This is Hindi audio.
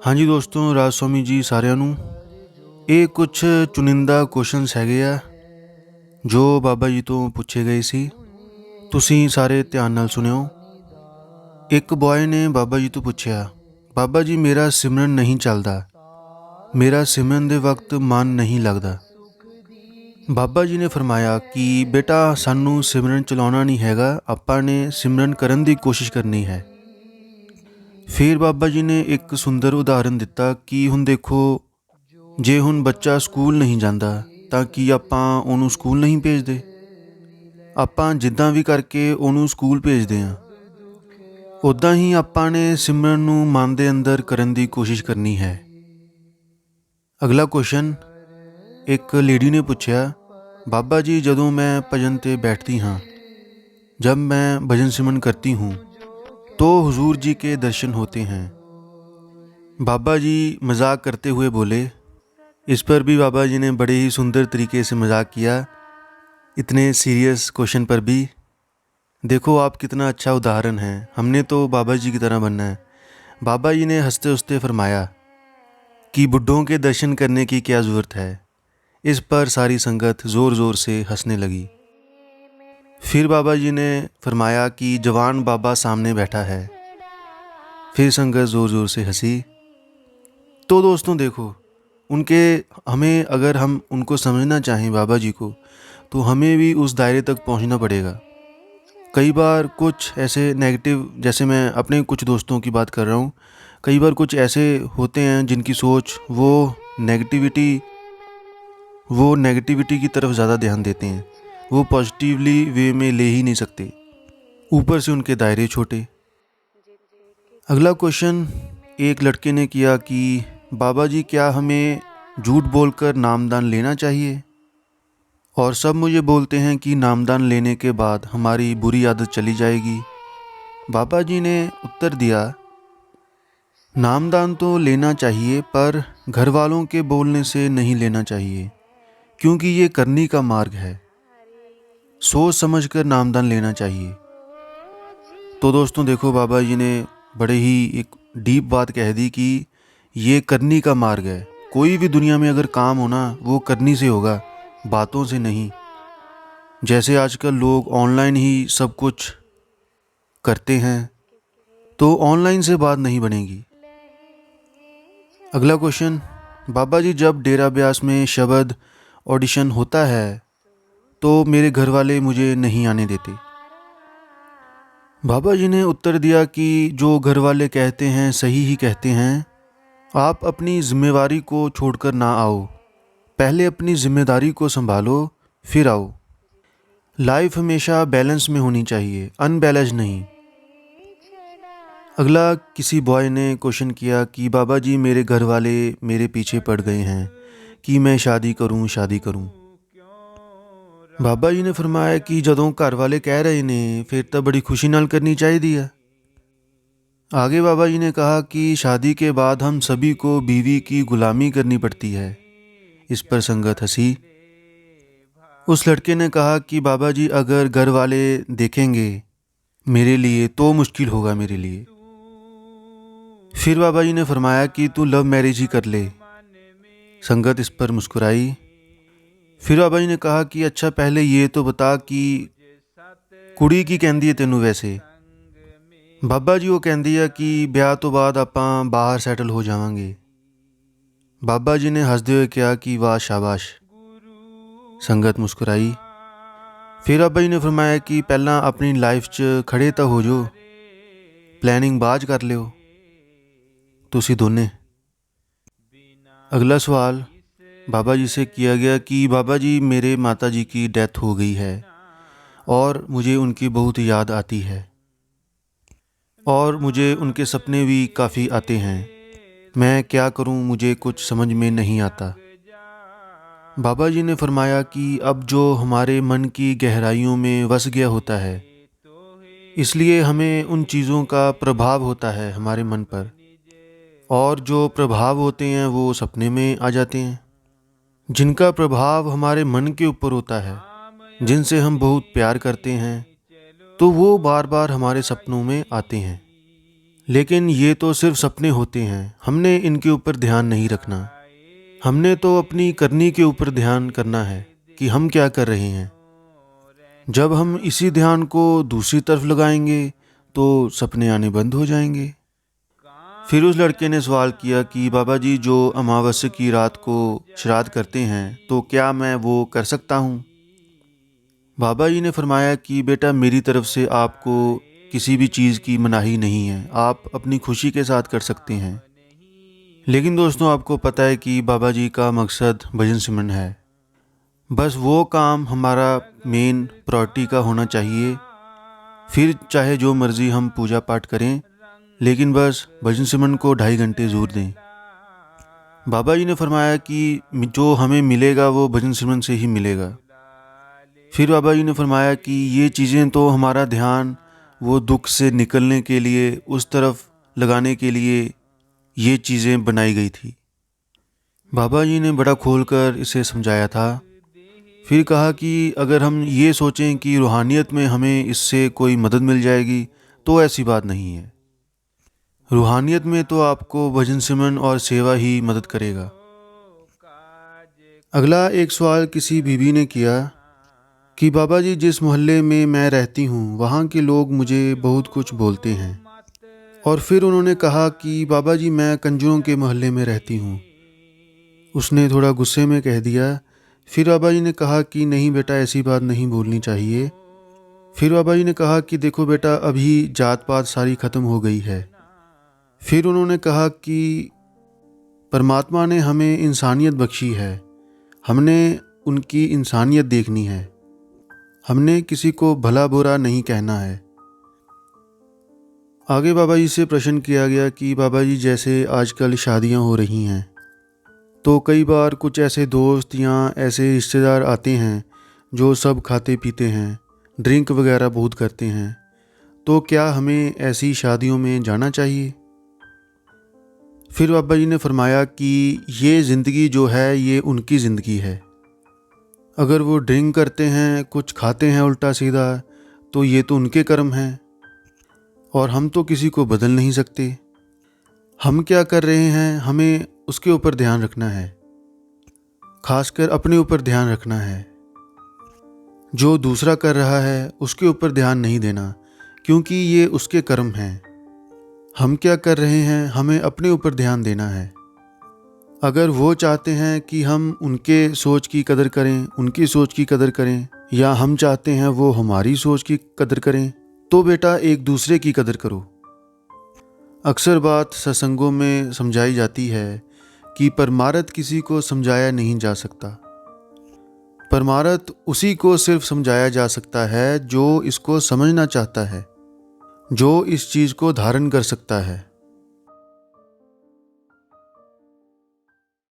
ਹਾਂਜੀ ਦੋਸਤੋ, ਰਾਜ ਸਵਾਮੀ ਜੀ ਸਾਰਿਆਂ ਨੂੰ। ਇਹ ਕੁਝ ਚੁਣਿੰਦਾ ਕੁਐਸਚਨਸ ਹੈਗੇ ਆ ਜੋ ਬਾਬਾ ਜੀ ਤੋਂ ਪੁੱਛੇ ਗਏ ਸੀ। ਤੁਸੀਂ ਸਾਰੇ ਧਿਆਨ ਨਾਲ ਸੁਣਿਓ। ਇੱਕ ਬॉय ਨੇ ਬਾਬਾ ਜੀ ਤੋਂ ਪੁੱਛਿਆ, ਬਾਬਾ ਜੀ ਮੇਰਾ ਸਿਮਰਨ ਨਹੀਂ ਚੱਲਦਾ, ਮੇਰਾ ਸਿਮਰਨ ਦੇ ਵਕਤ ਮਨ ਨਹੀਂ ਲੱਗਦਾ। ਬਾਬਾ ਜੀ ਨੇ ਫਰਮਾਇਆ ਕਿ ਬੇਟਾ, ਸਾਨੂੰ ਸਿਮਰਨ ਚਲਾਉਣਾ ਨਹੀਂ ਹੈਗਾ, ਆਪਾਂ ਨੇ ਸਿਮਰਨ ਕਰਨ ਦੀ ਕੋਸ਼ਿਸ਼ ਕਰਨੀ ਹੈ। ਫਿਰ ਬਾਬਾ ਜੀ ਨੇ ਇੱਕ ਸੁੰਦਰ ਉਦਾਹਰਨ ਦਿੱਤਾ ਕਿ ਹੁਣ ਦੇਖੋ, ਜੇ ਹੁਣ ਬੱਚਾ ਸਕੂਲ ਨਹੀਂ ਜਾਂਦਾ ਤਾਂ ਕੀ ਆਪਾਂ ਉਹਨੂੰ ਸਕੂਲ ਨਹੀਂ ਭੇਜਦੇ? ਆਪਾਂ ਜਿੱਦਾਂ ਵੀ ਕਰਕੇ ਉਹਨੂੰ ਸਕੂਲ ਭੇਜਦੇ ਹਾਂ, ਉੱਦਾਂ ਹੀ ਆਪਾਂ ਨੇ ਸਿਮਰਨ ਨੂੰ ਮਨ ਦੇ ਅੰਦਰ ਕਰਨ ਦੀ ਕੋਸ਼ਿਸ਼ ਕਰਨੀ ਹੈ। ਅਗਲਾ ਕੁਐਸਚਨ, ਇੱਕ ਲੇਡੀ ਨੇ ਪੁੱਛਿਆ, बाबा जी ਜਦੋਂ मैं भजन पे बैठती हाँ, जब मैं भजन सिमरन करती हूँ तो हुजूर जी के दर्शन होते हैं। बाबा जी मजाक करते हुए बोले। इस पर भी बाबा जी ने बड़े ही सुंदर तरीके से मजाक किया, इतने सीरियस क्वेश्चन पर भी। देखो आप कितना अच्छा उदाहरण है, हमने तो बाबा जी की तरह बनना है। बाबा जी ने हंसते हंसते फरमाया कि बुड्ढों के दर्शन करने की क्या ज़रूरत है। इस पर सारी संगत ज़ोर ज़ोर से हंसने लगी। फिर बाबा जी ने फरमाया कि जवान बाबा सामने बैठा है। फिर संगत ज़ोर ज़ोर से हंसी। तो दोस्तों देखो, हमें अगर हम उनको समझना चाहें बाबा जी को, तो हमें भी उस दायरे तक पहुंचना पड़ेगा। कई बार कुछ ऐसे नेगेटिव, जैसे मैं अपने कुछ दोस्तों की बात कर रहा हूँ, कई बार कुछ ऐसे होते हैं जिनकी सोच वो नेगेटिविटी की तरफ ज़्यादा ध्यान देते हैं, वो पॉजिटिवली वे में ले ही नहीं सकते, ऊपर से उनके दायरे छोटे। अगला क्वेश्चन एक लड़के ने किया कि बाबा जी क्या हमें झूठ बोलकर नामदान लेना चाहिए? और सब मुझे बोलते हैं कि नामदान लेने के बाद हमारी बुरी आदत चली जाएगी। बाबा जी ने उत्तर दिया, नामदान तो लेना चाहिए पर घर वालों के बोलने से नहीं लेना चाहिए, क्योंकि ये करनी का मार्ग है। सोच समझकर नामदान लेना चाहिए। तो दोस्तों देखो, बाबा जी ने बड़े ही एक डीप बात कह दी कि ये करनी का मार्ग है। कोई भी दुनिया में अगर काम होना, वो करनी से होगा, बातों से नहीं। जैसे आजकल लोग ऑनलाइन ही सब कुछ करते हैं, तो ऑनलाइन से बात नहीं बनेगी। अगला क्वेश्चन, बाबा जी जब डेरा ब्यास में शब्द ऑडिशन होता है तो मेरे घर वाले मुझे नहीं आने देते। बाबा जी ने उत्तर दिया कि जो घर वाले कहते हैं सही ही कहते हैं। आप अपनी जिम्मेवारी को छोड़कर ना आओ, पहले अपनी जिम्मेदारी को संभालो फिर आओ। लाइफ हमेशा बैलेंस में होनी चाहिए, अनबैलेंस नहीं। अगला किसी बॉय ने क्वेश्चन किया कि बाबा जी मेरे घर वाले मेरे पीछे पड़ गए हैं कि मैं शादी करूं। बाबा जी ने फरमाया कि जदों घर वाले कह रहे ने फिर तो बड़ी खुशी नाल करनी चाहिए है। आगे बाबा जी ने कहा कि शादी के बाद हम सभी को बीवी की गुलामी करनी पड़ती है। इस पर संगत हंसी। उस लड़के ने कहा कि बाबा जी अगर घर वाले देखेंगे मेरे लिए तो मुश्किल होगा मेरे लिए। फिर बाबा जी ने फरमाया कि तू लव मैरिज ही कर ले। संगत इस पर मुस्कुराई। फिर बाबा जी ने कहा कि अच्छा पहले ये तो बता कि कुड़ी की कहंदी है तेनू वैसे? बाबा जी वो कहंदी है कि ब्याह तो बाद आपां बाहर सैटल हो जावांगे। बाबा जी ने हंसदे हुए कहा कि वाह शाबाश। संगत मुस्कुराई। फिर बाबा जी ने फरमाया कि पहला अपनी लाइफ च खड़े तो हो जो, प्लैनिंग बाज कर लियो तुसी दोने। अगला सवाल बाबा जी से किया गया कि बाबा जी मेरे माता जी की डेथ हो गई है और मुझे उनकी बहुत याद आती है और मुझे उनके सपने भी काफ़ी आते हैं। मैं क्या करूं, मुझे कुछ समझ में नहीं आता। बाबा जी ने फरमाया कि अब जो हमारे मन की गहराइयों में बस गया होता है, इसलिए हमें उन चीज़ों का प्रभाव होता है हमारे मन पर, और जो प्रभाव होते हैं वो सपने में आ जाते हैं। जिनका प्रभाव हमारे मन के ऊपर होता है, जिनसे हम बहुत प्यार करते हैं, तो वो बार बार हमारे सपनों में आते हैं। लेकिन ये तो सिर्फ सपने होते हैं, हमने इनके ऊपर ध्यान नहीं रखना। हमने तो अपनी करनी के ऊपर ध्यान करना है कि हम क्या कर रहे हैं। जब हम इसी ध्यान को दूसरी तरफ लगाएंगे तो सपने आने बंद हो जाएंगे। फिर उस लड़के ने सवाल किया कि बाबा जी, जो अमावस्या की रात को श्राद्ध करते हैं तो क्या मैं वो कर सकता हूँ? बाबा जी ने फरमाया कि बेटा, मेरी तरफ से आपको किसी भी चीज़ की मनाही नहीं है, आप अपनी खुशी के साथ कर सकते हैं। लेकिन दोस्तों, आपको पता है कि बाबा जी का मकसद भजन सिमरन है। बस वो काम हमारा मेन प्रायोरिटी का होना चाहिए। फिर चाहे जो मर्ज़ी हम पूजा पाठ करें, लेकिन बस भजन सिमरन को 2.5 घंटे ज़रूर दें। बाबा जी ने फरमाया कि जो हमें मिलेगा वो भजन सिमरन से ही मिलेगा। फिर बाबा जी ने फरमाया कि ये चीज़ें तो हमारा ध्यान वो दुख से निकलने के लिए, उस तरफ लगाने के लिए ये चीज़ें बनाई गई थी। बाबा जी ने बड़ा खोलकर इसे समझाया था। फिर कहा कि अगर हम ये सोचें कि रूहानियत में हमें इससे कोई मदद मिल जाएगी, तो ऐसी बात नहीं है। रूहानियत में तो आपको भजन सिमरन और सेवा ही मदद करेगा। अगला एक सवाल किसी बीबी ने किया कि बाबा जी, जिस मोहल्ले में मैं रहती हूँ वहाँ के लोग मुझे बहुत कुछ बोलते हैं। और फिर उन्होंने कहा कि बाबा जी, मैं कंजरों के मोहल्ले में रहती हूँ। उसने थोड़ा गुस्से में कह दिया। फिर बाबा जी ने कहा कि नहीं बेटा, ऐसी बात नहीं बोलनी चाहिए। फिर बाबा जी ने कहा कि देखो बेटा, अभी जात पात सारी ख़त्म हो गई है। फिर उन्होंने कहा कि परमात्मा ने हमें इंसानियत बख्शी है, हमने उनकी इंसानियत देखनी है, हमने किसी को भला बुरा नहीं कहना है। आगे बाबा जी से प्रश्न किया गया कि बाबा जी, जैसे आजकल शादियां हो रही हैं तो कई बार कुछ ऐसे दोस्त या ऐसे रिश्तेदार आते हैं जो सब खाते पीते हैं, ड्रिंक वगैरह बहुत करते हैं, तो क्या हमें ऐसी शादियों में जाना चाहिए? फिर बाबा जी ने फरमाया कि ये ज़िंदगी जो है ये उनकी ज़िंदगी है। अगर वो ड्रिंक करते हैं, कुछ खाते हैं उल्टा सीधा, तो ये तो उनके कर्म हैं और हम तो किसी को बदल नहीं सकते। हम क्या कर रहे हैं, हमें उसके ऊपर ध्यान रखना है, खासकर अपने ऊपर ध्यान रखना है। जो दूसरा कर रहा है उसके ऊपर ध्यान नहीं देना, क्योंकि ये उसके कर्म हैं। हम क्या कर रहे हैं, हमें अपने ऊपर ध्यान देना है। अगर वो चाहते हैं कि हम उनके सोच की कदर करें, उनकी सोच की कदर करें, या हम चाहते हैं वो हमारी सोच की कदर करें, तो बेटा एक दूसरे की कदर करो। अक्सर बात सत्संगों में समझाई जाती है कि परमार्थ किसी को समझाया नहीं जा सकता। परमार्थ उसी को सिर्फ समझाया जा सकता है जो इसको समझना चाहता है, जो इस चीज़ को धारण कर सकता है।